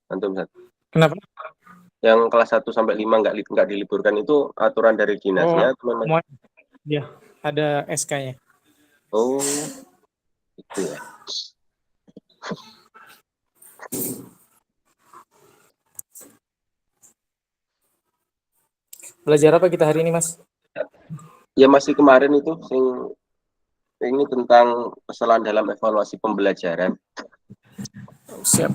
Antum Ustaz. Kenapa? Yang kelas 1 sampai 5 nggak diliburkan itu aturan dari dinasnya atau memang? Ya, ada SK-nya. Oh, itu ya. Belajar apa kita hari ini, Mas? Ya masih kemarin itu ini tentang kesalahan dalam evaluasi pembelajaran. Siap.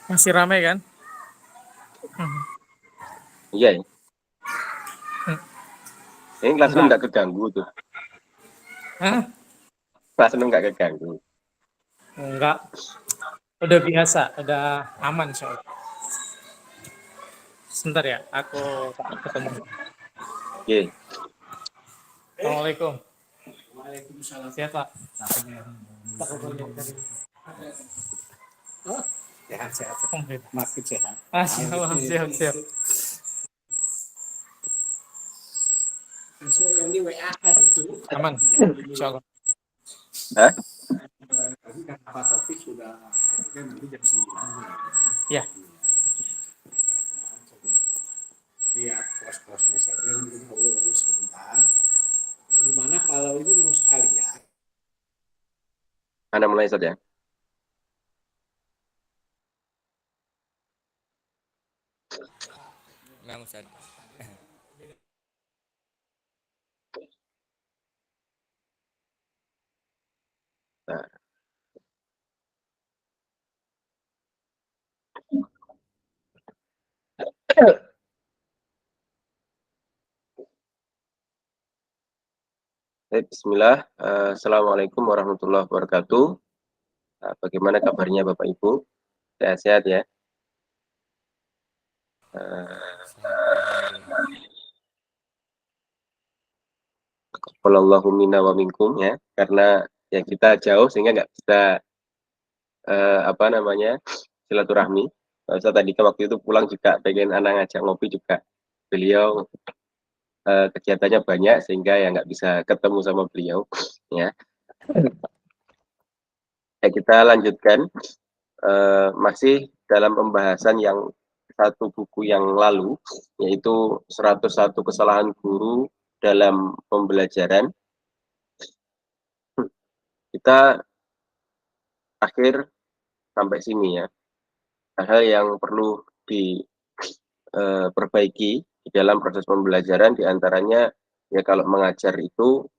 Masih ramai kan? Iya ya. Ini kelas 6 nggak keganggu tuh. Hah? Kelas 6 nggak keganggu. Enggak. Udah biasa, udah aman soalnya. Sebentar ya, aku ketemu. Oke. Assalamualaikum. Waalaikumsalam. Siapa? Sehat-sehat. Makin sehat. Siap. Yang di WA kan itu aman, insyaallah. Hah? Apa topik sudah nanti jam 9 ya. Lihat pos-posnya saja mungkin ngobrol sebentar. Gimana kalau ini mau sekalian? Anda mulai saja. Nah, Ustaz. Nah. Bismillah. Assalamualaikum warahmatullahi wabarakatuh. Bagaimana kabarnya Bapak Ibu? Sehat-sehat ya? Wallahu minna wa minkum ya. Karena ya kita jauh sehingga nggak bisa silaturahmi. Saya tadi waktu itu pulang juga pengen anak ngajak ngopi juga. Beliau kegiatannya banyak sehingga ya nggak bisa ketemu sama beliau ya. Ya kita lanjutkan masih dalam pembahasan yang satu buku yang lalu, yaitu 101 kesalahan guru dalam pembelajaran. Kita akhir sampai sini ya. Hal yang perlu diperbaiki di dalam proses pembelajaran diantaranya ya kalau mengajar itu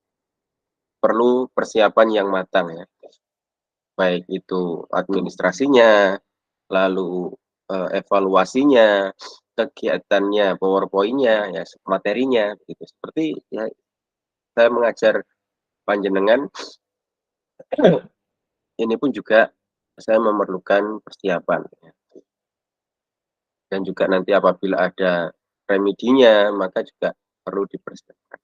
perlu persiapan yang matang ya. Baik itu administrasinya, lalu evaluasinya, kegiatannya, PowerPoint-nya, ya materinya, gitu. Seperti ya saya mengajar panjenengan, ini pun juga saya memerlukan persiapan. Ya. Dan juga nanti apabila ada remedinya, maka juga perlu dipersiapkan.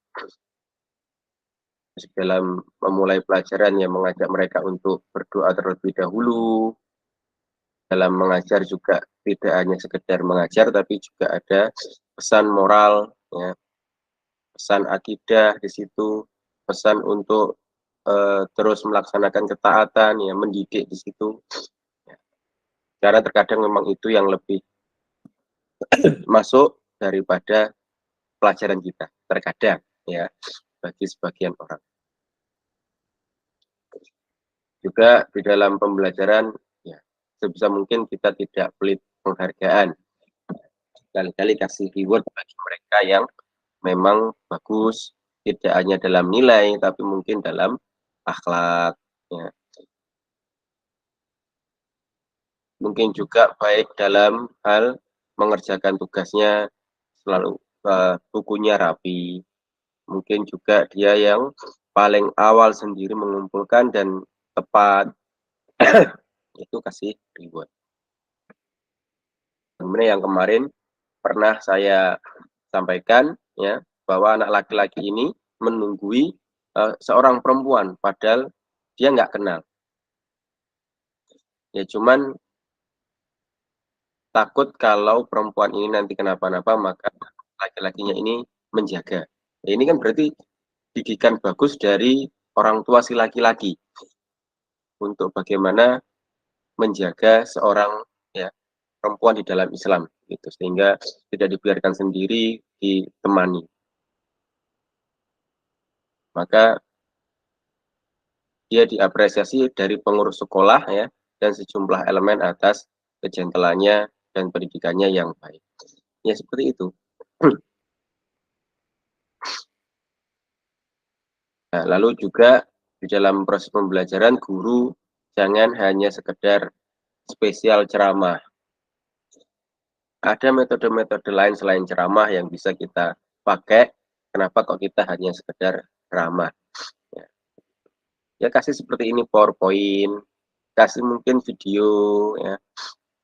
Dalam memulai pelajaran yang mengajak mereka untuk berdoa terlebih dahulu. Dalam mengajar juga tidak hanya sekedar mengajar, tapi juga ada pesan moral, ya, pesan akidah di situ, pesan untuk terus melaksanakan ketaatan, ya, mendidik di situ. Ya. Karena terkadang memang itu yang lebih masuk daripada pelajaran kita, terkadang ya bagi sebagian orang. Juga di dalam pembelajaran, ya, sebisa mungkin kita tidak pelit penghargaan. Kali-kali kasih reward bagi mereka yang memang bagus, tidak hanya dalam nilai, tapi mungkin dalam akhlak. Ya. Mungkin juga baik dalam hal mengerjakan tugasnya, selalu bukunya rapi. Mungkin juga dia yang paling awal sendiri mengumpulkan dan tepat. Itu kasih reward. Kemudian yang kemarin pernah saya sampaikan ya, bahwa anak laki-laki ini menunggui seorang perempuan padahal dia nggak kenal. Ya cuman takut kalau perempuan ini nanti kenapa-napa, maka laki-lakinya ini menjaga. Ya, ini kan berarti didikan bagus dari orang tua si laki-laki untuk bagaimana menjaga seorang ya perempuan di dalam Islam gitu, sehingga tidak dibiarkan sendiri, ditemani. Maka dia diapresiasi dari pengurus sekolah ya dan sejumlah elemen atas kejentelannya dan pendidikannya yang baik. Ya seperti itu. Nah, lalu juga di dalam proses pembelajaran guru jangan hanya sekedar spesial ceramah. Ada metode-metode lain selain ceramah yang bisa kita pakai. Kenapa kok kita hanya sekedar ceramah? Ya, ya kasih seperti ini PowerPoint, kasih mungkin video, ya,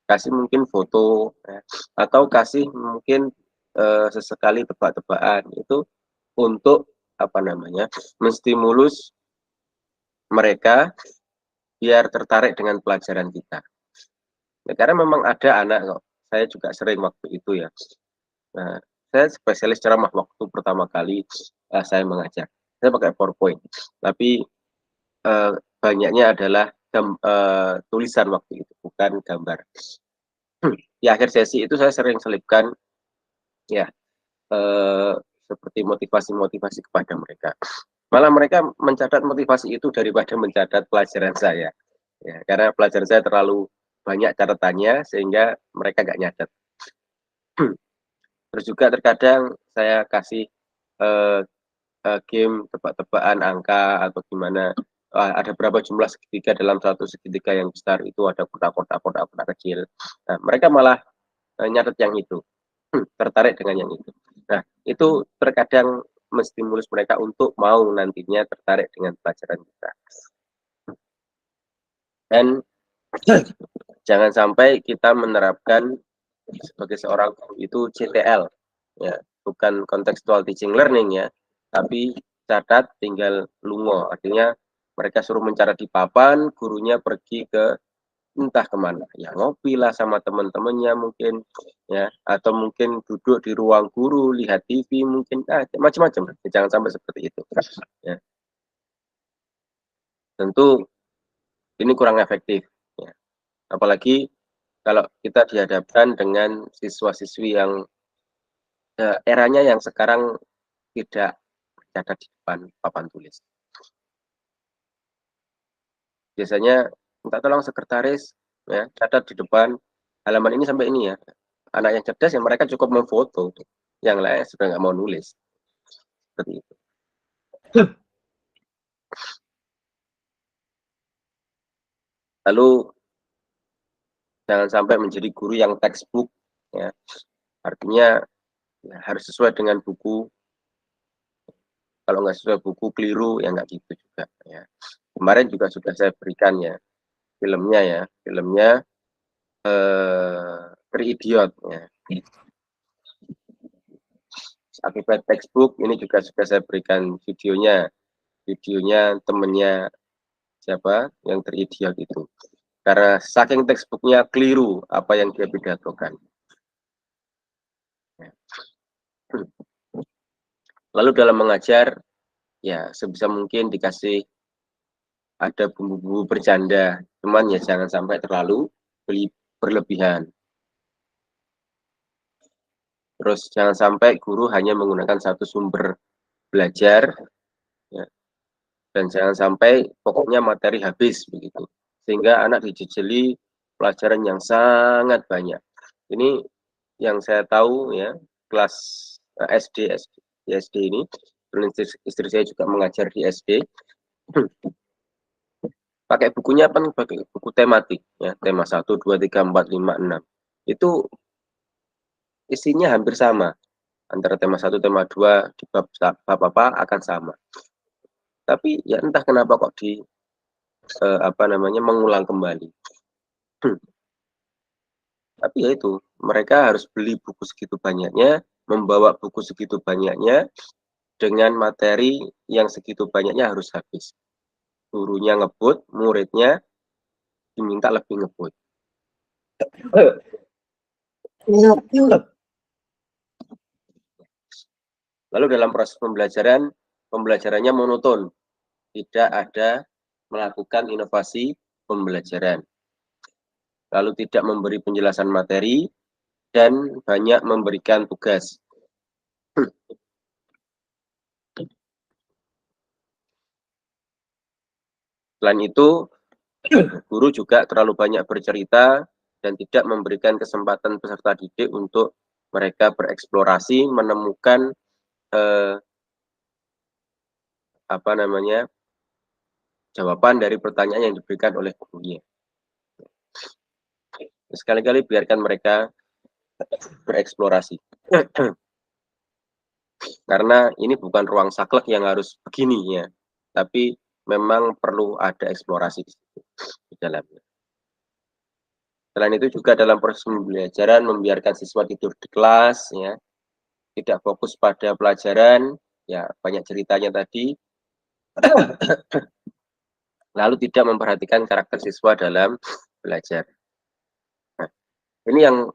kasih mungkin foto, ya, atau kasih mungkin sesekali tebak-tebakan itu untuk apa namanya menstimulus mereka biar tertarik dengan pelajaran kita. Ya, karena memang ada anak kok, saya juga sering waktu itu ya. Nah, saya spesialis ceramah waktu pertama kali saya mengajar. Saya pakai PowerPoint, tapi banyaknya adalah tulisan waktu itu, bukan gambar. Di akhir sesi itu saya sering selipkan ya seperti motivasi-motivasi kepada mereka. Malah mereka mencatat motivasi itu daripada mencatat pelajaran saya. Ya, karena pelajaran saya terlalu banyak catatannya sehingga mereka nggak nyatet. Terus juga terkadang saya kasih uh, game tebak-tebakan angka atau gimana. Ada berapa jumlah segitiga dalam satu segitiga yang besar, itu ada kotak-kotak kecil. Nah, mereka malah nyatet yang itu, tertarik dengan yang itu. Nah, itu terkadang menstimulus mereka untuk mau nantinya tertarik dengan pelajaran kita. Dan jangan sampai kita menerapkan sebagai seorang guru itu CTL, ya, bukan contextual teaching learning ya, tapi catat tinggal lungo, artinya mereka suruh mencatat di papan, gurunya pergi ke entah kemana, ya ngopi lah sama teman-temannya mungkin, ya, atau mungkin duduk di ruang guru lihat TV mungkin, macam-macam, jangan sampai seperti itu, ya. Tentu ini kurang efektif, ya. Apalagi kalau kita dihadapkan dengan siswa-siswi yang eranya yang sekarang tidak catat di depan papan tulis. Biasanya minta tolong sekretaris ya catat di depan halaman ini sampai ini ya. Anak yang cerdas yang mereka cukup memfoto, yang lain sudah nggak mau nulis. Seperti itu. Lalu jangan sampai menjadi guru yang textbook ya. Artinya ya, harus sesuai dengan buku. Kalau nggak sesuai buku keliru ya nggak gitu juga ya. Kemarin juga sudah saya berikan ya filmnya ya, filmnya Three Idiot ya. Akibat textbook ini juga sudah saya berikan videonya temennya siapa yang teridiot itu, karena saking textbooknya keliru apa yang dia pidatokan. Lalu dalam mengajar ya sebisa mungkin dikasih ada bumbu-bumbu bercanda, cuman ya jangan sampai terlalu berlebihan. Terus jangan sampai guru hanya menggunakan satu sumber belajar ya, dan jangan sampai pokoknya materi habis begitu, sehingga anak dijejeli pelajaran yang sangat banyak. Ini yang saya tahu ya, kelas SD di SD ini, istri saya juga mengajar di SD. Pakai bukunya apa? Pakai buku tematik ya, tema 1 2 3 4 5 6. Itu isinya hampir sama. Antara tema 1 tema 2 di bab apa akan sama. Tapi ya entah kenapa kok di mengulang kembali. Tapi ya itu, mereka harus beli buku segitu banyaknya, membawa buku segitu banyaknya, dengan materi yang segitu banyaknya harus habis. Gurunya ngebut, muridnya diminta lebih ngebut. Lalu dalam proses pembelajaran, pembelajarannya monoton, tidak ada melakukan inovasi pembelajaran. Lalu tidak memberi penjelasan materi, dan banyak memberikan tugas. Selain itu, guru juga terlalu banyak bercerita dan tidak memberikan kesempatan peserta didik untuk mereka bereksplorasi, menemukan jawaban dari pertanyaan yang diberikan oleh gurunya. Sekali-kali biarkan mereka bereksplorasi. Karena ini bukan ruang saklek yang harus begini ya, tapi memang perlu ada eksplorasi di dalamnya. Selain itu juga dalam proses pembelajaran membiarkan siswa tidur di kelas ya, tidak fokus pada pelajaran, ya banyak ceritanya tadi. Lalu tidak memperhatikan karakter siswa dalam belajar. Nah, ini yang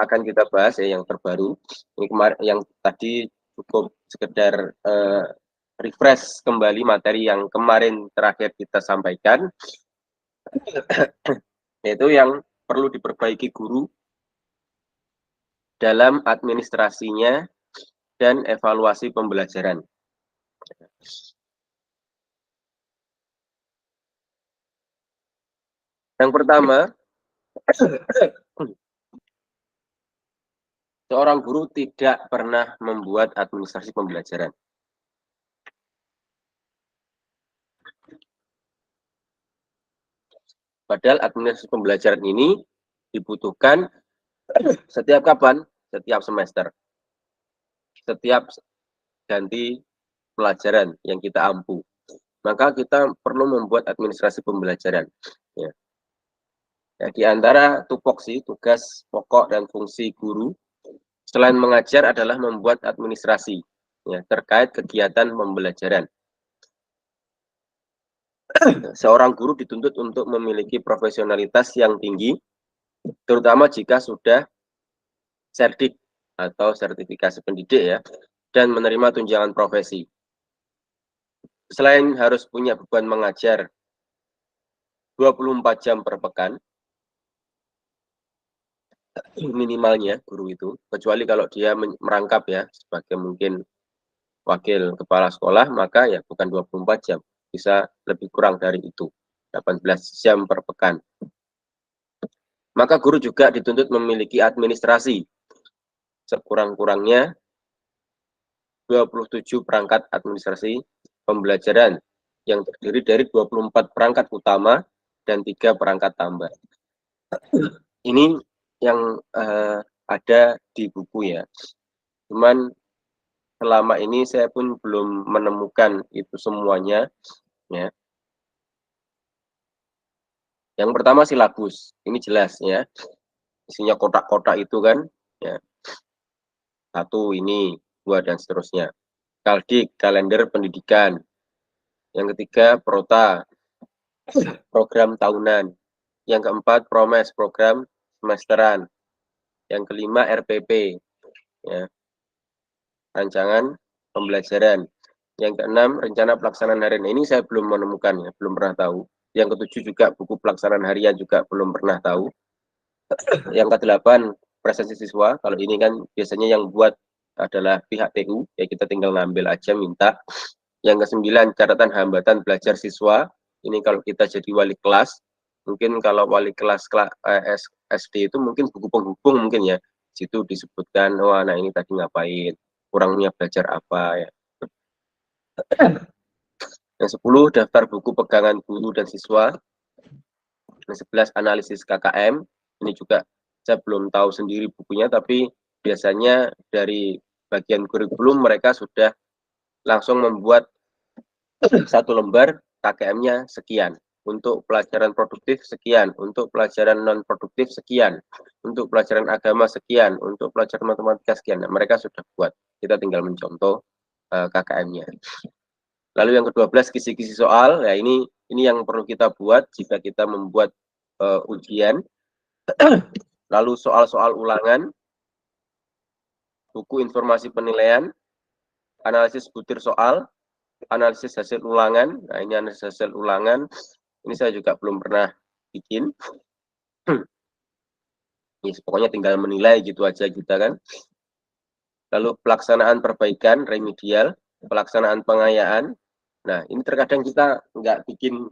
akan kita bahas ya, yang terbaru. Ini kemarin yang tadi cukup sekedar refresh kembali materi yang kemarin terakhir kita sampaikan, yaitu yang perlu diperbaiki guru dalam administrasinya dan evaluasi pembelajaran. Yang pertama, seorang guru tidak pernah membuat administrasi pembelajaran. Padahal administrasi pembelajaran ini dibutuhkan setiap kapan? Setiap semester. Setiap ganti pelajaran yang kita ampu. Maka kita perlu membuat administrasi pembelajaran. Ya. Ya, di antara tupoksi, tugas pokok dan fungsi guru, selain mengajar adalah membuat administrasi ya, terkait kegiatan pembelajaran. Seorang guru dituntut untuk memiliki profesionalitas yang tinggi, terutama jika sudah serdik atau sertifikasi pendidik ya, dan menerima tunjangan profesi. Selain harus punya beban mengajar 24 jam per pekan, minimalnya guru itu, kecuali kalau dia merangkap ya, sebagai mungkin wakil kepala sekolah, maka ya bukan 24 jam, bisa lebih kurang dari itu, 18 jam per pekan. Maka guru juga dituntut memiliki administrasi, sekurang-kurangnya 27 perangkat administrasi pembelajaran yang terdiri dari 24 perangkat utama dan 3 perangkat tambah. Ini yang ada di buku ya. Cuman selama ini saya pun belum menemukan itu semuanya ya. Yang pertama silabus. Ini jelas ya. Isinya kotak-kotak itu kan ya. 1 ini, 2 dan seterusnya. Kaldik, kalender pendidikan. Yang ketiga, Prota, program tahunan. Yang keempat, Promes, program semesteran. Yang kelima, RPP, ya, rancangan pembelajaran. Yang keenam, rencana pelaksanaan harian. Ini saya belum menemukan, ya, belum pernah tahu. Yang ketujuh juga buku pelaksanaan harian juga belum pernah tahu. Yang kedelapan, presensi siswa. Kalau ini kan biasanya yang buat adalah pihak TU, ya kita tinggal ngambil aja, minta. Yang kesembilan, catatan hambatan belajar siswa. Ini kalau kita jadi wali kelas, mungkin kalau wali kelas SD itu mungkin buku penghubung mungkin ya. Situ disebutkan, oh anak ini tadi ngapain, kurangnya belajar apa ya. Yang 10, daftar buku pegangan guru dan siswa. Yang 11, analisis KKM. Ini juga saya belum tahu sendiri bukunya, tapi biasanya dari bagian kurikulum mereka sudah langsung membuat 1 lembar KKM-nya sekian. untuk pelajaran produktif sekian, untuk pelajaran non produktif sekian, untuk pelajaran agama sekian, untuk pelajaran matematika sekian. Nah, mereka sudah buat, kita tinggal mencontoh KKM-nya. Lalu yang ke-12 kisi-kisi soal. Ya, ini yang perlu kita buat jika kita membuat ujian. Lalu soal-soal ulangan, buku informasi penilaian, analisis butir soal, analisis hasil ulangan. Nah, ini analisis hasil ulangan. Ini saya juga belum pernah bikin. Ya, pokoknya tinggal menilai gitu aja kita kan. Lalu pelaksanaan perbaikan, remedial, pelaksanaan pengayaan. Nah, ini terkadang kita nggak bikin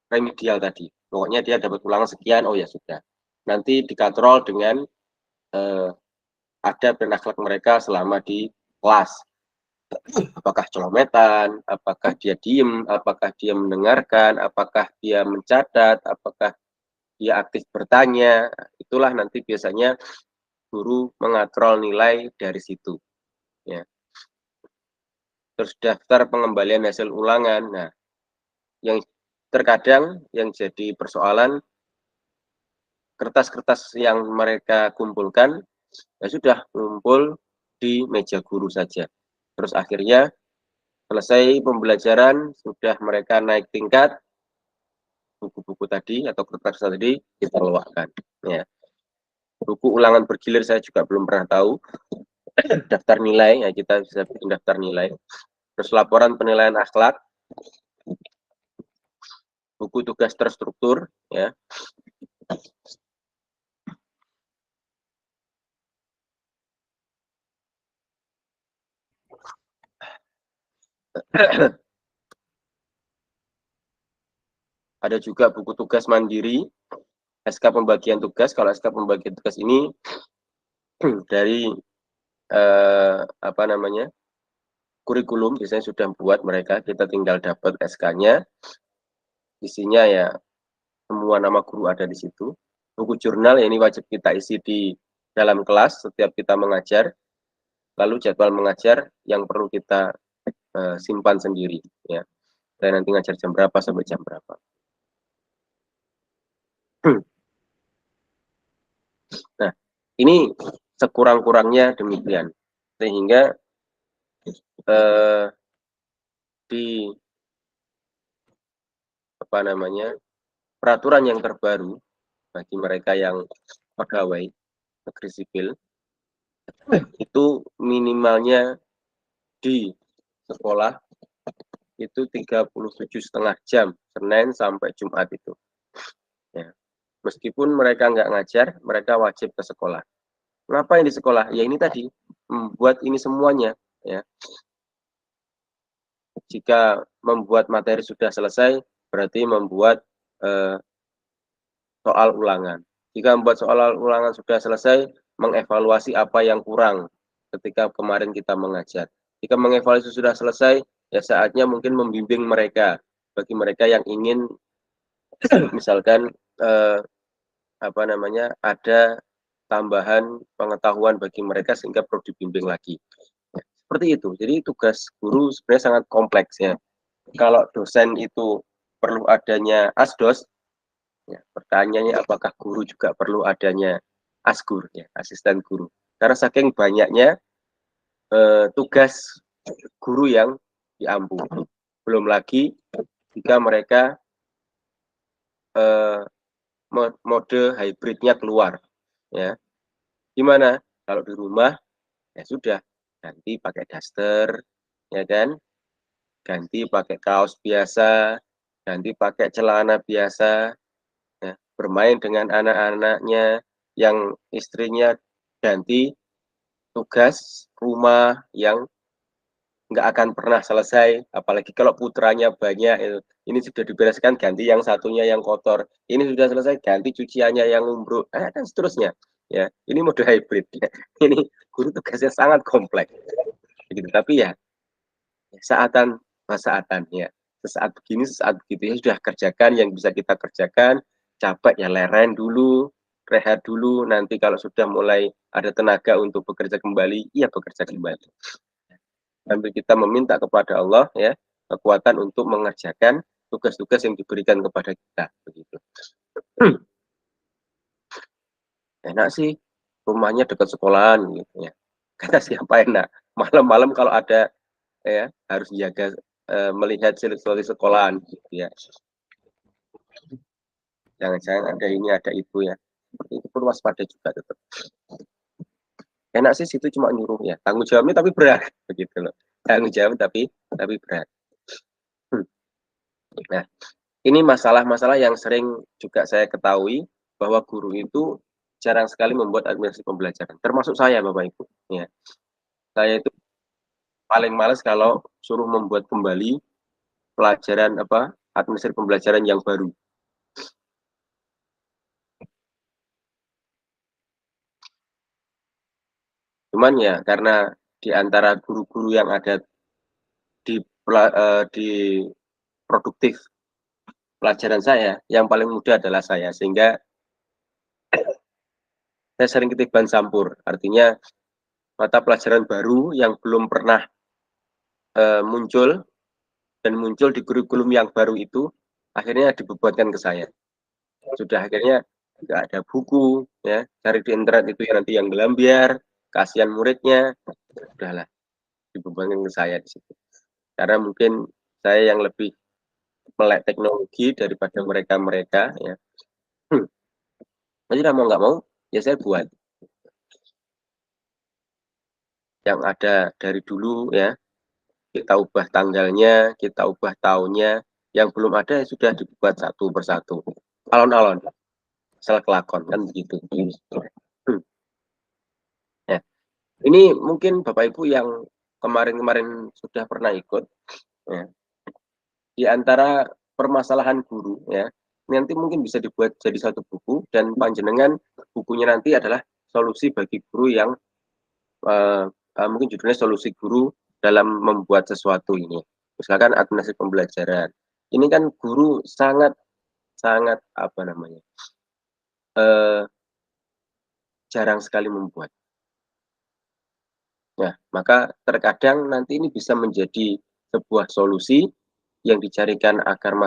remedial tadi. Pokoknya dia dapat ulangan sekian, oh ya sudah. Nanti dikatrol dengan adab dan akhlak mereka selama di kelas. Apakah celometan, apakah dia diem, apakah dia mendengarkan, apakah dia mencatat, apakah dia aktif bertanya. Itulah nanti biasanya guru mengatrol nilai dari situ. Ya. Terus daftar pengembalian hasil ulangan. Nah, yang terkadang yang jadi persoalan, kertas-kertas yang mereka kumpulkan ya sudah kumpul di meja guru saja. Terus akhirnya selesai pembelajaran, sudah mereka naik tingkat, buku-buku tadi atau kertas tadi kita luahkan. Ya. Buku ulangan bergilir saya juga belum pernah tahu. Daftar nilai, ya kita bisa bikin daftar nilai. Terus laporan penilaian akhlak, buku tugas terstruktur, ya. Ada juga buku tugas mandiri, SK pembagian tugas. Kalau SK pembagian tugas ini dari kurikulum biasanya sudah buat mereka, kita tinggal dapat SK-nya, isinya ya semua nama guru ada di situ. Buku jurnal ya, ini wajib kita isi di dalam kelas setiap kita mengajar. Lalu jadwal mengajar yang perlu kita simpan sendiri, ya. Saya nanti ngajar jam berapa sampai jam berapa. Nah, ini sekurang-kurangnya demikian, sehingga di peraturan yang terbaru bagi mereka yang pegawai negeri sipil itu minimalnya di sekolah itu 37,5 jam Senin sampai Jumat itu. Ya. Meskipun mereka nggak ngajar, mereka wajib ke sekolah. Ngapain di sekolah? Ya ini tadi, membuat ini semuanya. Ya. Jika membuat materi sudah selesai, berarti membuat soal ulangan. Jika membuat soal ulangan sudah selesai, mengevaluasi apa yang kurang ketika kemarin kita mengajar. Jika mengevaluasi sudah selesai, ya saatnya mungkin membimbing mereka. Bagi mereka yang ingin, misalkan ada tambahan pengetahuan bagi mereka sehingga perlu dibimbing lagi. Seperti itu. Jadi tugas guru sebenarnya sangat kompleks ya. Kalau dosen itu perlu adanya asdos, ya, pertanyaannya apakah guru juga perlu adanya asgur, ya, asisten guru. Karena saking banyaknya tugas guru yang diampu. Belum lagi jika mereka mode hybridnya keluar, ya. Gimana? Kalau di rumah ya sudah ganti pakai daster, ya kan? Ganti pakai kaos biasa, ganti pakai celana biasa, ya. Bermain dengan anak-anaknya, yang istrinya ganti tugas rumah yang nggak akan pernah selesai, apalagi kalau putranya banyak. Ini sudah dibereskan, ganti yang satunya yang kotor, ini sudah selesai, ganti cuciannya yang umbruk, dan seterusnya, ya. Ini mode hybrid, ya. Ini guru tugasnya sangat kompleks begitu. Tapi ya saatan ya, sesaat begini sesaat begitu, ya sudah kerjakan yang bisa kita kerjakan. Capek ya leren dulu, rehat dulu, nanti kalau sudah mulai ada tenaga untuk bekerja kembali, ya bekerja kembali sambil kita meminta kepada Allah, ya, kekuatan untuk mengerjakan tugas-tugas yang diberikan kepada kita begitu. Enak sih, rumahnya dekat sekolahan gitu ya. Kata siapa enak, malam-malam kalau ada ya harus jaga melihat siswa sekolahan gitu ya. Jangan-jangan ada ini ada itu ya. Itu pun waspada juga tetap. Enak sih situ cuma nyuruh ya. Tanggung jawabnya tapi berat begitu loh. Tanggung jawab tapi berat. Nah, ini masalah-masalah yang sering juga saya ketahui bahwa guru itu jarang sekali membuat administrasi pembelajaran. Termasuk saya Bapak Ibu. Ya. Saya itu paling males kalau suruh membuat kembali pelajaran administrasi pembelajaran yang baru. Cuman ya karena di antara guru-guru yang ada di produktif pelajaran saya, yang paling muda adalah saya, sehingga saya sering ketiban campur. Artinya mata pelajaran baru yang belum pernah muncul dan muncul di kurikulum yang baru itu akhirnya dibebankan ke saya. Sudah akhirnya nggak ada buku, ya cari di internet itu ya nanti yang gelambiar, kasihan muridnya, udahlah dibebankan ke saya di situ. Karena mungkin saya yang lebih melek teknologi daripada mereka ya. Jadi mau nggak mau ya saya buat yang ada dari dulu ya, kita ubah tanggalnya, kita ubah tahunnya, yang belum ada sudah dibuat satu persatu, alon-alon, asal kelakon kan begitu. Ya, ini mungkin Bapak Ibu yang kemarin-kemarin sudah pernah ikut ya, di antara permasalahan guru ya, nanti mungkin bisa dibuat jadi satu buku dan panjenengan bukunya nanti adalah solusi bagi guru yang mungkin judulnya solusi guru dalam membuat sesuatu ini. Misalkan administrasi pembelajaran. Ini kan guru sangat apa namanya? Jarang sekali membuat. Nah, maka terkadang nanti ini bisa menjadi sebuah solusi yang dicarikan agar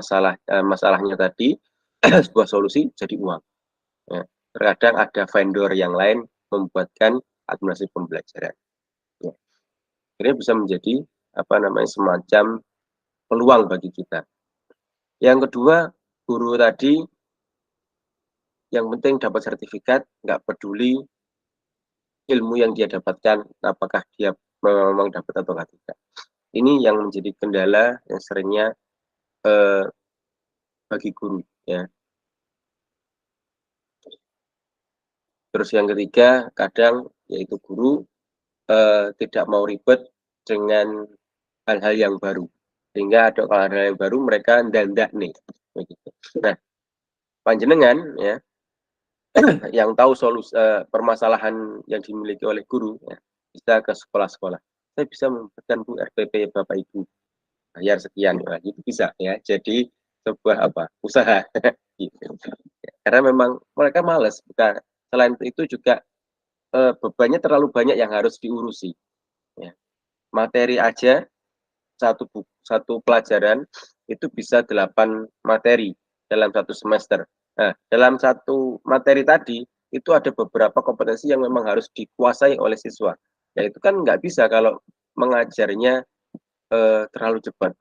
masalahnya tadi sebuah solusi jadi uang. Ya, terkadang ada vendor yang lain membuatkan administrasi pembelajaran. Ya. Akhirnya bisa menjadi semacam peluang bagi kita. Yang kedua, guru tadi yang penting dapat sertifikat, nggak peduli ilmu yang dia dapatkan, apakah dia memang dapat atau tidak. Ini yang menjadi kendala yang seringnya bagi guru. Ya. Terus yang ketiga, kadang yaitu guru tidak mau ribet dengan hal-hal yang baru. Sehingga ada hal-hal yang baru mereka ndak nih. Begitu. Nah, panjenengan ya yang tahu solusi permasalahan yang dimiliki oleh guru ya, bisa ke sekolah-sekolah. Saya bisa memberikan Bu RPP Bapak Ibu bayar sekian, nah, itu bisa ya. Jadi sebuah usaha gitu. Karena memang mereka malas. Bukan. Selain itu juga bebannya terlalu banyak yang harus diurusi. Ya. Materi aja satu pelajaran itu bisa 8 materi dalam satu semester. Nah, dalam satu materi tadi itu ada beberapa kompetensi yang memang harus dikuasai oleh siswa. Ya itu kan nggak bisa kalau mengajarnya terlalu cepat.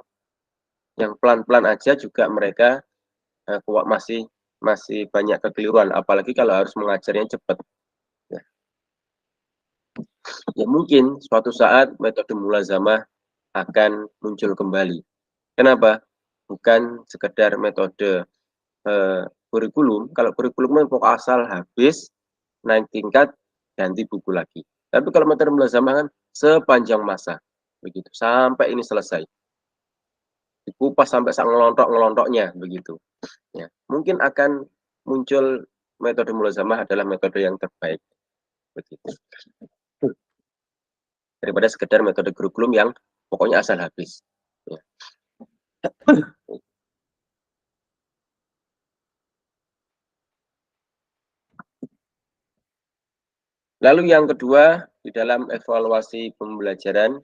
Yang pelan-pelan aja juga mereka masih banyak kekeliruan, apalagi kalau harus mengajarnya cepat. Ya. Ya mungkin suatu saat metode mulazamah akan muncul kembali. Kenapa? Bukan sekedar metode kurikulum. Kalau kurikulum pokok asal habis, naik tingkat, ganti buku lagi. Tapi kalau metode mulazamah kan sepanjang masa, begitu sampai ini selesai. Dikupas sampai ngelontok-ngelontoknya, begitu. Ya, mungkin akan muncul metode mulazamah adalah metode yang terbaik, begitu. Daripada sekedar metode kurikulum yang pokoknya asal habis. Ya. Lalu yang kedua, di dalam evaluasi pembelajaran,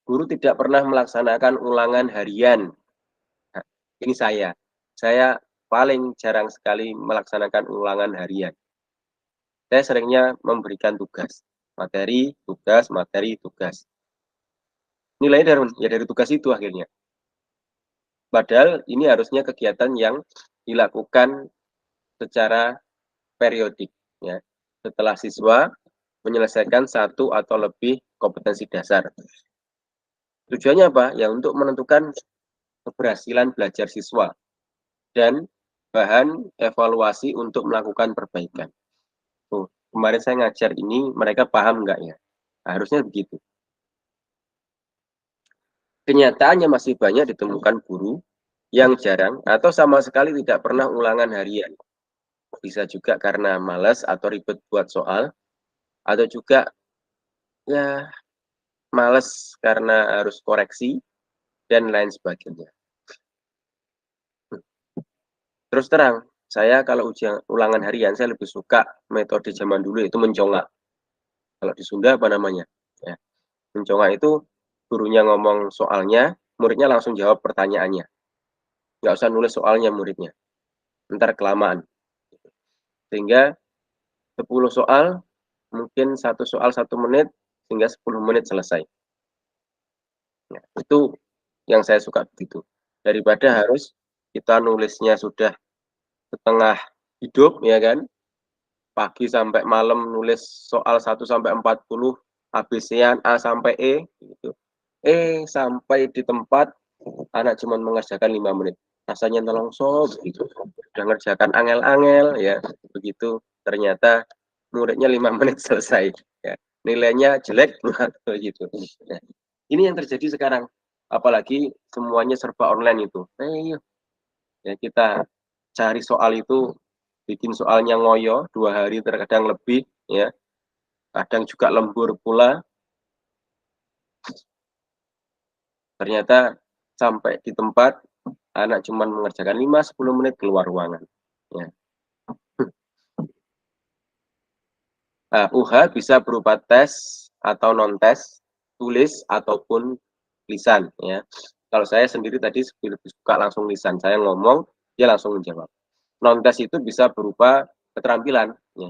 guru tidak pernah melaksanakan ulangan harian. Nah, ini saya paling jarang sekali melaksanakan ulangan harian. Saya seringnya memberikan tugas, materi, tugas, materi, tugas. Nilai dari tugas itu akhirnya. Padahal ini harusnya kegiatan yang dilakukan secara periodik, ya. Setelah siswa menyelesaikan satu atau lebih kompetensi dasar. Tujuannya apa? Ya untuk menentukan keberhasilan belajar siswa dan bahan evaluasi untuk melakukan perbaikan. Tuh, kemarin saya ngajar ini, mereka paham nggak ya? Harusnya begitu. Kenyataannya masih banyak ditemukan guru yang jarang atau sama sekali tidak pernah ulangan harian. Bisa juga karena malas atau ribet buat soal, atau juga ya malas karena harus koreksi, dan lain sebagainya. Terus terang, saya kalau ulangan harian, saya lebih suka metode zaman dulu, itu mencongak. Kalau di Sunda apa namanya? Ya, mencongak itu gurunya ngomong soalnya, muridnya langsung jawab pertanyaannya. Nggak usah nulis soalnya muridnya, ntar kelamaan. Sehingga 10 soal, mungkin satu soal 1 menit, sehingga 10 menit selesai. Nah, itu yang saya suka begitu. Daripada harus kita nulisnya sudah setengah hidup, ya kan? Pagi sampai malam nulis soal 1 sampai 40, ABC-an A sampai E, gitu. Sampai di tempat anak cuma mengerjakan 5 menit. Rasanya nelongso begitu. Udah ngerjakan angel-angel, ya, begitu. Ternyata muridnya 5 menit selesai. Ya. Nilainya jelek, begitu. Nah, ini yang terjadi sekarang. Apalagi semuanya serba online itu. Ya kita cari soal itu, bikin soalnya ngoyo 2 hari terkadang lebih, ya. Kadang juga lembur pula. Ternyata sampai di tempat anak cuma mengerjakan 5-10 menit keluar ruangan. Ya. Nah, UH bisa berupa tes atau non-tes, tulis ataupun lisan, ya. Kalau saya sendiri tadi lebih suka langsung lisan, saya ngomong, dia langsung menjawab. Non-tes itu bisa berupa keterampilan, ya.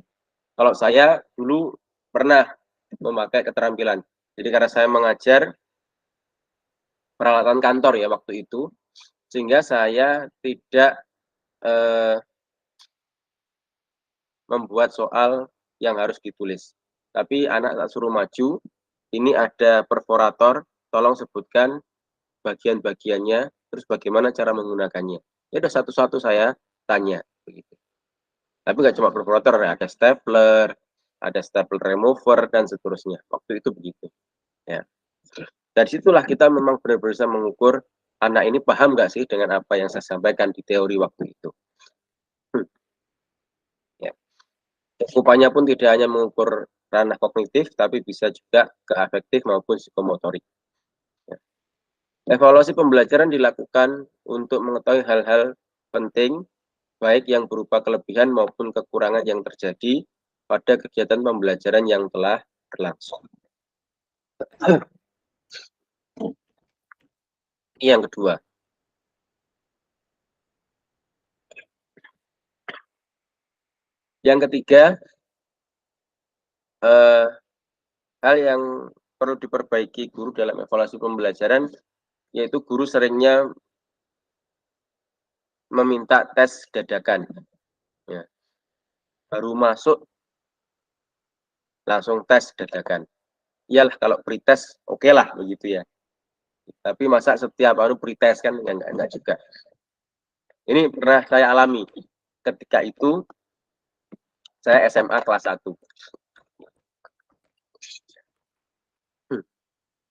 Kalau saya dulu pernah memakai keterampilan. Jadi karena saya mengajar peralatan kantor ya waktu itu, sehingga saya tidak membuat soal yang harus ditulis. Tapi anak tak suruh maju, ini ada perforator, tolong sebutkan bagian-bagiannya, terus bagaimana cara menggunakannya. Ya udah satu-satu saya tanya, begitu. Tapi nggak cuma perforator, ada stapler remover, dan seterusnya. Waktu itu begitu. Ya. Dari situlah kita memang benar-benar bisa mengukur anak ini paham nggak sih dengan apa yang saya sampaikan di teori waktu itu. Ya. Upaya pun tidak hanya mengukur ranah kognitif, tapi bisa juga ke afektif maupun psikomotorik. Ya. Evaluasi pembelajaran dilakukan untuk mengetahui hal-hal penting, baik yang berupa kelebihan maupun kekurangan yang terjadi pada kegiatan pembelajaran yang telah berlangsung. Yang kedua, yang ketiga, hal yang perlu diperbaiki guru dalam evaluasi pembelajaran, yaitu guru seringnya meminta tes dadakan. Ya. Baru masuk langsung tes dadakan. Iyalah kalau pretest oke lah begitu ya. Tapi masa setiap pretest kan enggak juga. Ini pernah saya alami. Ketika itu saya SMA kelas 1.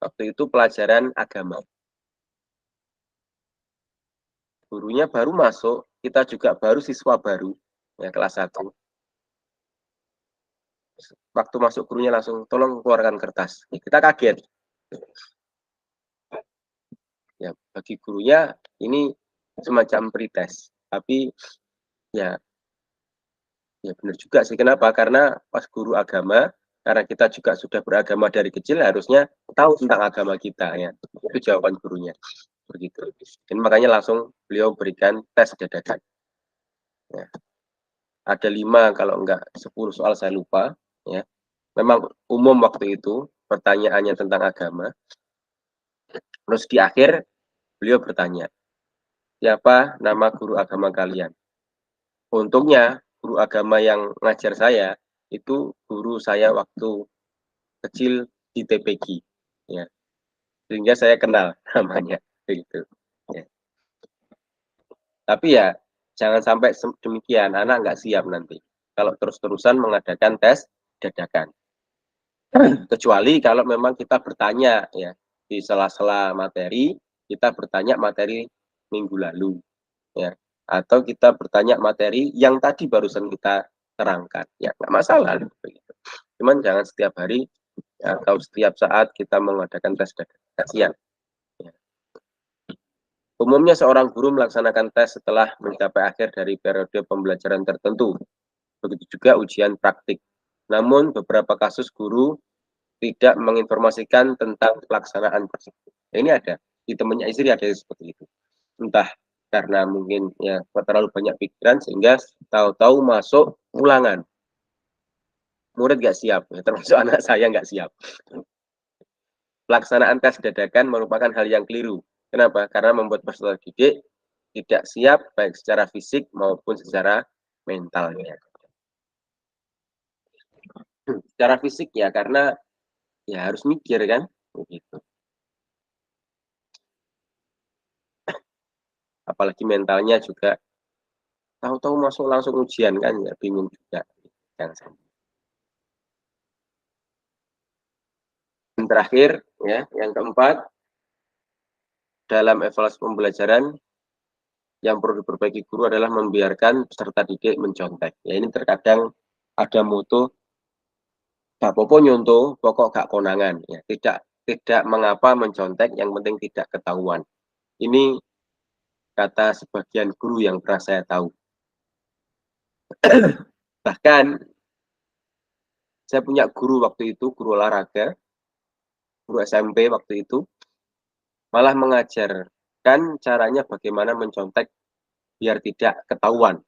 Waktu itu pelajaran agama. Gurunya baru masuk, kita juga baru siswa baru, ya kelas 1. Waktu masuk gurunya langsung tolong keluarkan kertas. Ya, kita kaget. Ya, bagi gurunya ini semacam pretest. Tapi ya benar juga sih. Kenapa? Karena pas guru agama karena kita juga sudah beragama dari kecil, harusnya tahu tentang agama kita ya. Itu jawaban gurunya begitu. Dan makanya langsung beliau berikan tes dadakan. Ya. Ada 5 kalau enggak 10 soal saya lupa. Ya. Memang umum waktu itu pertanyaannya tentang agama. Terus di akhir beliau bertanya, siapa nama guru agama kalian? Untungnya guru agama yang ngajar saya itu guru saya waktu kecil di TPG. Ya. Sehingga saya kenal namanya begitu. Ya. Tapi ya jangan sampai demikian, anak nggak siap nanti kalau terus-terusan mengadakan tes dadakan. Kecuali kalau memang kita bertanya ya di sela-sela materi, kita bertanya materi minggu lalu ya, atau kita bertanya materi yang tadi barusan kita terangkan, ya nggak masalah begitu. Cuman jangan setiap hari atau setiap saat kita mengadakan tes dadakan, kasihan. Ya. Umumnya seorang guru melaksanakan tes setelah mencapai akhir dari periode pembelajaran tertentu. Begitu juga ujian praktik. Namun beberapa kasus guru tidak menginformasikan tentang pelaksanaan tersebut. Ini ada di temannya istri ada seperti itu. Entah karena mungkin ya terlalu banyak pikiran sehingga tahu-tahu masuk ulangan. Murid nggak siap, ya, termasuk anak saya nggak siap. Pelaksanaan tes dadakan merupakan hal yang keliru. Kenapa? Karena membuat peserta didik tidak siap baik secara fisik maupun secara mentalnya. Secara fisik ya karena ya harus mikir kan, begitu. Apalagi mentalnya juga tahu-tahu masuk langsung ujian kan ya bingung juga. Yang terakhir ya, yang keempat, dalam evaluasi pembelajaran yang perlu diperbaiki guru adalah membiarkan peserta didik mencontek. Ya ini terkadang ada moto gak popo nyontoh, pokok gak konangan. Ya, tidak mengapa mencontek, yang penting tidak ketahuan. Ini kata sebagian guru yang pernah saya tahu. Bahkan saya punya guru waktu itu, guru olahraga, guru SMP waktu itu, malah mengajarkan caranya bagaimana mencontek biar tidak ketahuan.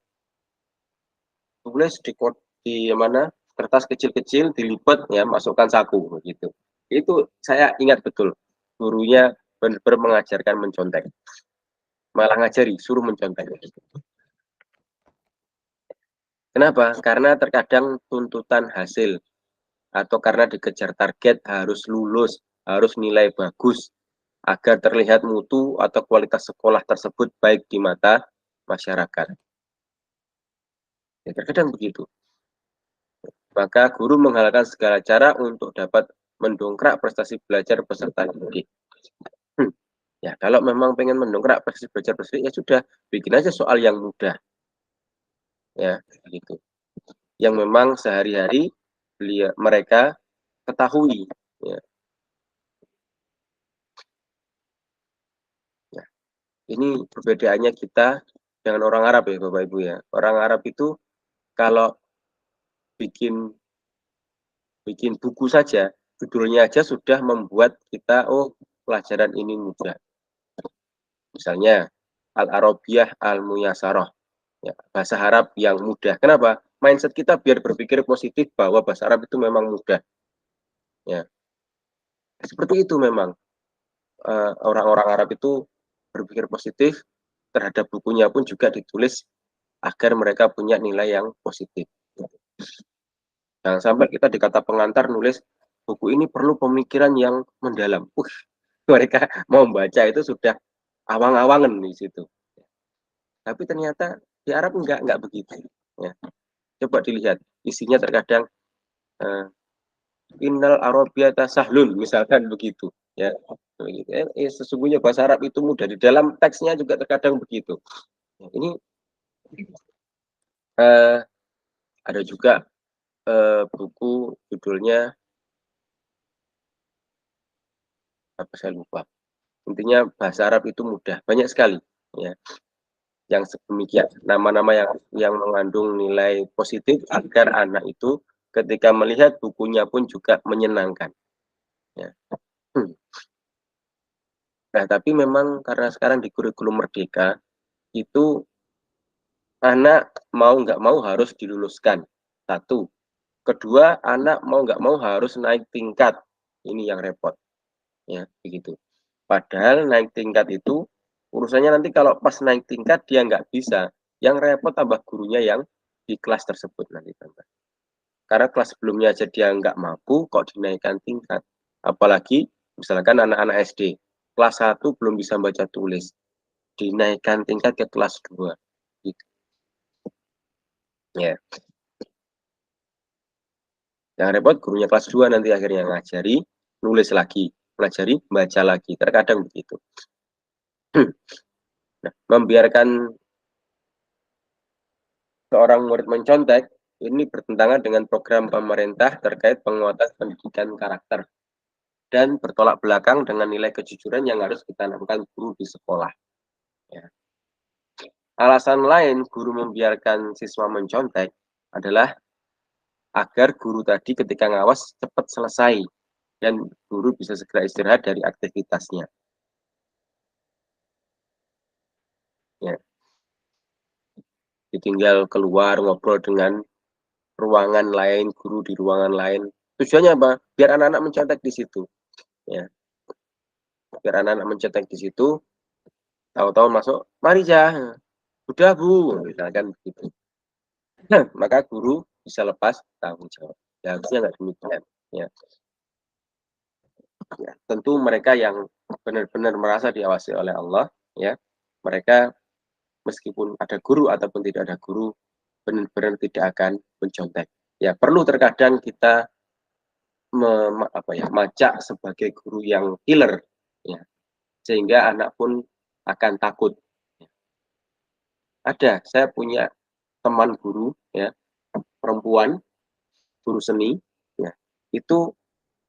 Tulis di mana kertas kecil-kecil dilipat ya masukkan saku begitu. Itu saya ingat betul gurunya benar-benar mengajarkan mencontek, malah ngajari suruh mencontek. Kenapa? Karena terkadang tuntutan hasil atau karena dikejar target harus lulus, harus nilai bagus agar terlihat mutu atau kualitas sekolah tersebut baik di mata masyarakat. Ya, terkadang begitu. Maka guru menghalalkan segala cara untuk dapat mendongkrak prestasi belajar peserta didik. Ya, kalau memang pengen mendongkrak prestasi belajar peserta didik, ya sudah, bikin aja soal yang mudah. Ya, begitu. Yang memang sehari-hari mereka ketahui. Ya. Ya. Ini perbedaannya kita dengan orang Arab ya, Bapak Ibu ya. Orang Arab itu kalau bikin buku saja, judulnya aja sudah membuat kita, oh pelajaran ini mudah. Misalnya Al-Arabiyah Al-Muyassarah, ya, bahasa Arab yang mudah. Kenapa? Mindset kita biar berpikir positif bahwa bahasa Arab itu memang mudah. Ya, seperti itu memang orang-orang Arab itu berpikir positif terhadap bukunya pun juga ditulis agar mereka punya nilai yang positif. Jangan sampai kita di kata pengantar nulis buku ini perlu pemikiran yang mendalam. Mereka mau baca itu sudah awang-awangan di situ. Tapi ternyata di Arab enggak begitu. Ya. Coba dilihat isinya terkadang Innal Arabiyata sahlun misalkan begitu. Ya. Sesungguhnya bahasa Arab itu mudah, di dalam teksnya juga terkadang begitu. Ya, ini ada juga buku judulnya apa saya lupa. Intinya bahasa Arab itu mudah, banyak sekali ya. Yang sedemikian nama-nama yang mengandung nilai positif agar anak itu ketika melihat bukunya pun juga menyenangkan. Ya. Nah, tapi memang karena sekarang di kurikulum Merdeka itu anak mau nggak mau harus diluluskan. Satu. Kedua, anak mau nggak mau harus naik tingkat. Ini yang repot. Ya, begitu. Padahal naik tingkat itu urusannya nanti kalau pas naik tingkat dia nggak bisa. Yang repot tambah gurunya yang di kelas tersebut nanti tambah. Karena kelas sebelumnya aja dia nggak mampu, kok dinaikkan tingkat. Apalagi misalkan anak-anak SD, kelas 1 belum bisa baca tulis, dinaikkan tingkat ke kelas 2. Gitu. Ya. Yang repot gurunya kelas 2 nanti akhirnya ngajari, nulis lagi, pelajari, baca lagi. Terkadang begitu. Nah, membiarkan seorang murid mencontek ini bertentangan dengan program pemerintah terkait penguatan pendidikan karakter dan bertolak belakang dengan nilai kejujuran yang harus ditanamkan guru di sekolah. Ya. Alasan lain guru membiarkan siswa mencontek adalah agar guru tadi ketika ngawas cepat selesai dan guru bisa segera istirahat dari aktivitasnya. Ya. Ditinggal keluar ngobrol dengan ruangan lain, guru di ruangan lain. Tujuannya apa? Biar anak-anak mencontek di situ. Ya. Biar anak-anak mencetak di situ, tahu-tahu masuk, mari ya, udah bu, misalkan begitu. Nah, maka guru bisa lepas tanggung jawab. Ya, harusnya nggak demikian. Ya. Ya, tentu mereka yang benar-benar merasa diawasi oleh Allah, ya, mereka meskipun ada guru ataupun tidak ada guru, benar-benar tidak akan mencontek. Ya, perlu terkadang kita macak sebagai guru yang killer, ya, sehingga anak pun akan takut. Ada, saya punya teman guru ya, perempuan, guru seni ya. Itu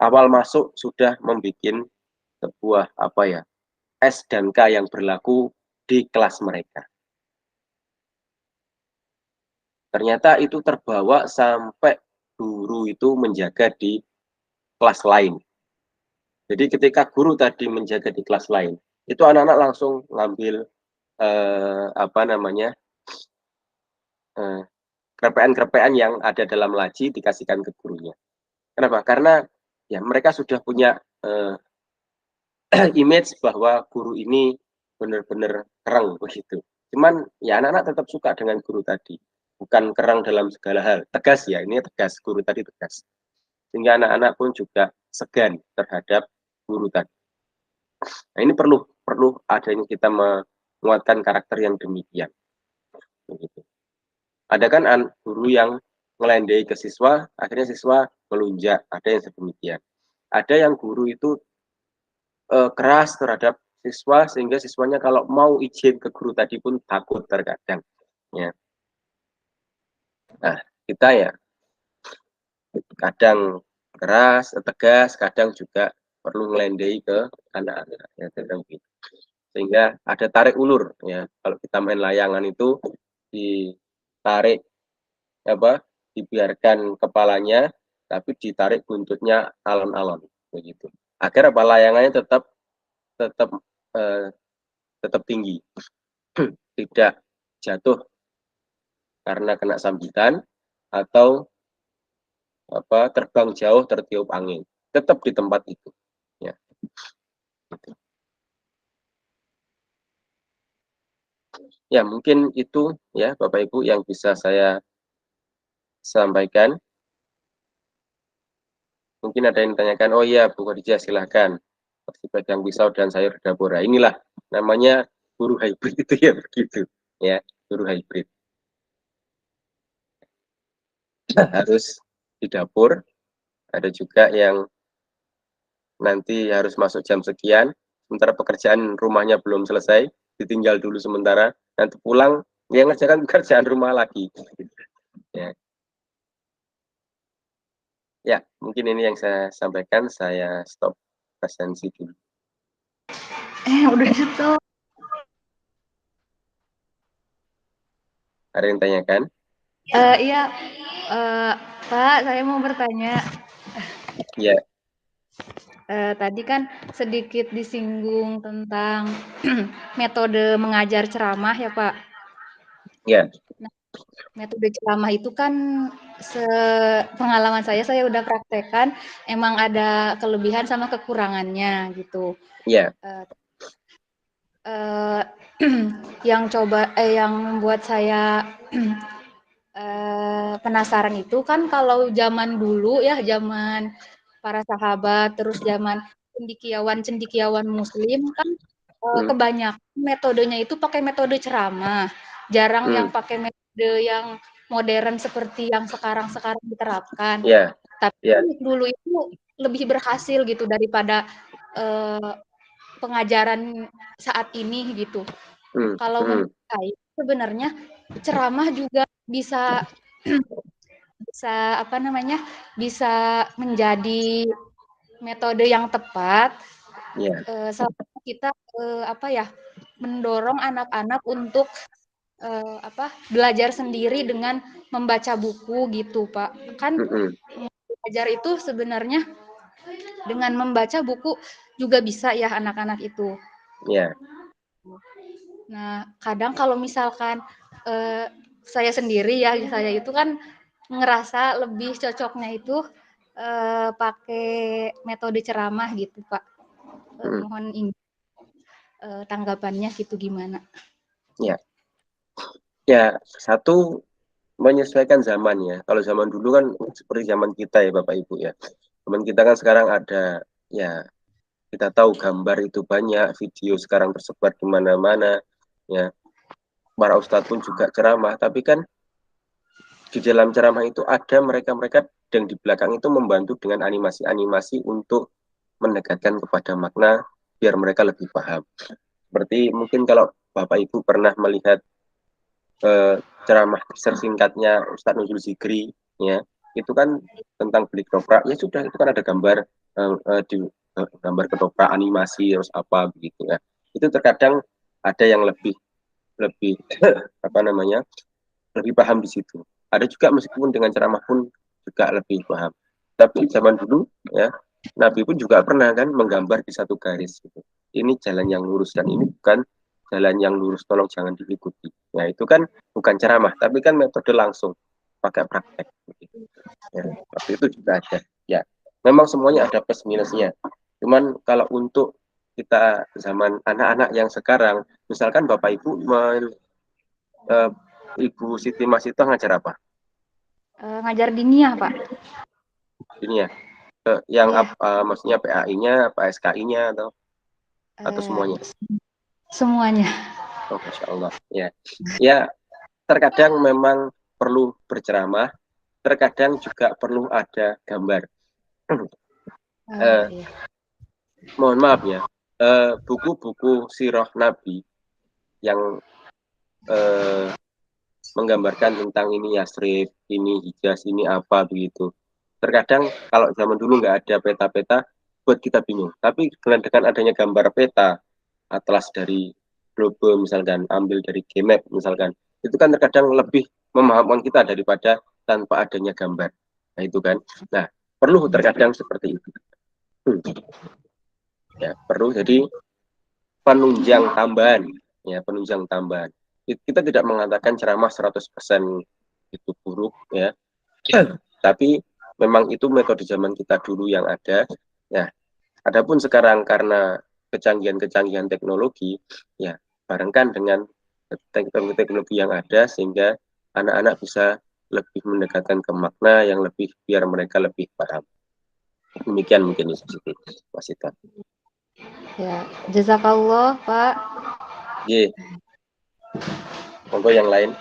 awal masuk sudah membuat sebuah S dan K yang berlaku di kelas mereka. Ternyata itu terbawa sampai guru itu menjaga di kelas lain. Jadi ketika guru tadi menjaga di kelas lain, itu anak-anak langsung ngambil kerpean-kerpean yang ada dalam laci dikasihkan ke gurunya. Kenapa? Karena ya mereka sudah punya image bahwa guru ini benar-benar kereng begitu. Cuman ya anak-anak tetap suka dengan guru tadi. Bukan kereng dalam segala hal. Tegas ya, ini tegas. Guru tadi tegas. Sehingga anak-anak pun juga segan terhadap guru tadi. Nah, ini perlu adanya kita menguatkan karakter yang demikian. Begitu. Ada kan guru yang ngelandai ke siswa, akhirnya siswa melunjak. Ada yang sedemikian. Ada yang guru itu keras terhadap siswa sehingga siswanya kalau mau izin ke guru tadi pun takut terkadang. Ya. Nah, kita ya kadang keras, tegas, kadang juga perlu ngelandai ke anak-anak ya, gitu. Sehingga ada tarik ulur ya. Kalau kita main layangan itu ditarik dibiarkan kepalanya tapi ditarik buntutnya alon-alon begitu. Agar layangannya tetap tetap tinggi. Tidak jatuh karena kena sambitan atau terbang jauh tertiup angin, tetap di tempat itu ya. Ya mungkin itu ya Bapak Ibu yang bisa saya sampaikan. Mungkin ada yang ditanyakan, oh iya Bu Khadijah silahkan pegang pisau dan sayur dapur. Nah, inilah namanya guru hybrid itu ya begitu ya, guru hybrid. Harus di dapur, ada juga yang nanti harus masuk jam sekian, sementara pekerjaan rumahnya belum selesai, ditinggal dulu sementara, nanti pulang, dia ngerjakan pekerjaan rumah lagi. Ya. Ya, mungkin ini yang saya sampaikan, saya stop presensi dulu. Udah stop. Ada yang tanyakan? Iya, Pak, saya mau bertanya. Ya, Tadi kan sedikit disinggung tentang metode mengajar ceramah ya, Pak. ya, Metode ceramah itu kan pengalaman saya udah praktekkan, emang ada kelebihan sama kekurangannya gitu. ya, Eh, eh, yang membuat saya penasaran itu kan kalau zaman dulu ya, zaman para sahabat, terus zaman cendekiawan muslim kan hmm, kebanyakan metodenya itu pakai metode ceramah. Jarang yang hmm, pakai metode yang modern seperti yang sekarang-sekarang diterapkan. ya, Tapi ya, dulu itu lebih berhasil gitu daripada eh, pengajaran saat ini gitu. hmm, Kalau hmm, menurut saya sebenarnya ceramah juga bisa bisa apa namanya, bisa menjadi metode yang tepat, ya, selama kita, apa ya, mendorong anak-anak untuk, belajar sendiri dengan membaca buku gitu, Pak. Kan hmm, belajar itu sebenarnya dengan membaca buku juga bisa ya anak-anak itu. ya, Nah, kadang kalau misalkan, eee, saya sendiri ya, saya itu kan ngerasa lebih cocoknya itu, pakai metode ceramah gitu, Pak. hmm, Mohon ini, tanggapannya gitu gimana? ya, ya. Satu, menyesuaikan zaman ya. Kalau zaman dulu kan seperti zaman kita ya Bapak Ibu ya. Zaman kita kan sekarang ada ya, kita tahu gambar itu banyak, video sekarang tersebar di mana-mana ya. Para ustadz pun juga ceramah, tapi kan di dalam ceramah itu ada mereka-mereka yang di belakang itu membantu dengan animasi-animasi untuk mendekatkan kepada makna biar mereka lebih paham. Seperti mungkin kalau Bapak Ibu pernah melihat ceramah tersingkatnya Ustadz Nuzul Zikri, ya itu kan tentang beli ketoprak, ya sudah itu kan ada gambar di gambar ketoprak animasi terus apa begitu ya. Itu terkadang ada yang lebih lebih apa namanya lebih paham di situ. Ada juga meskipun dengan ceramah pun juga lebih paham. Tapi zaman dulu ya Nabi pun juga pernah kan menggambar di satu garis gitu. Ini jalan yang lurus dan ini bukan jalan yang lurus, tolong jangan diikuti. Nah itu kan bukan ceramah, tapi kan metode langsung pakai praktek. Gitu. Ya, waktu itu juga ada. Ya, memang semuanya ada plus minusnya. Cuman kalau untuk kita zaman anak-anak yang sekarang, misalkan Bapak Ibu eh, Ibu Siti Masito ngajar apa? Ngajar diniyah, Pak. Ini ya, yang Iya, maksudnya PAI-nya, apa SKI-nya atau eee, semuanya? semuanya. Oh, Masya Allah. Ya, ya terkadang memang perlu berceramah, terkadang juga perlu ada gambar. Eh, Iya. mohon maaf ya, buku-buku sirah Nabi yang eh, menggambarkan tentang ini Yasrib, ini Hijaz, ini apa begitu. Terkadang kalau zaman dulu nggak ada peta-peta, buat kita bingung. Tapi dengan adanya gambar peta, atlas dari globe misalkan, ambil dari GMap misalkan, itu kan terkadang lebih memahamkan kita daripada tanpa adanya gambar. Nah itu kan. Nah perlu terkadang seperti itu. Ya perlu jadi penunjang tambahan. Ya penunjang tambahan. Kita tidak mengatakan ceramah 100% itu buruk ya. Tapi memang itu metode zaman kita dulu yang ada. Ya, adapun sekarang karena kecanggihan-kecanggihan teknologi, ya barengkan dengan teknologi yang ada sehingga anak-anak bisa lebih mendekatkan ke makna yang lebih biar mereka lebih paham. Demikian mungkin Mas Ita. Ya, jazakallah, Pak. Ye, monggo yang lain.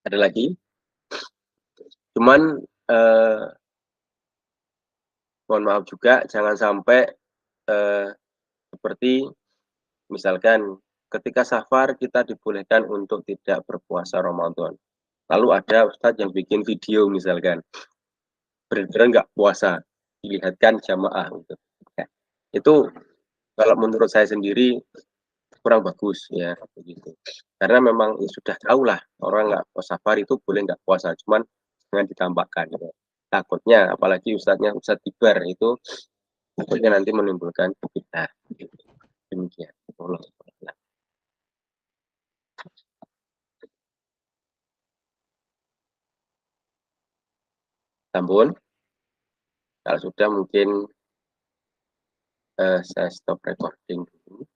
Ada lagi? Cuman mohon maaf juga jangan sampai eh, Seperti misalkan ketika safar kita dibolehkan untuk tidak berpuasa Ramadan. Lalu ada ustadz yang bikin video misalkan benar-benar nggak puasa, dilihatkan jamaah gitu. Ya, itu kalau menurut saya sendiri kurang bagus ya begitu. Karena memang ya, sudah tahu lah orang nggak safar itu boleh nggak puasa, cuman jangan ditambahkan. Ya. Takutnya apalagi ustadznya ustadz kibar itu takutnya nanti menimbulkan fitnah. Demikian. Allah. Sampun, kalau sudah mungkin saya stop recording dulu.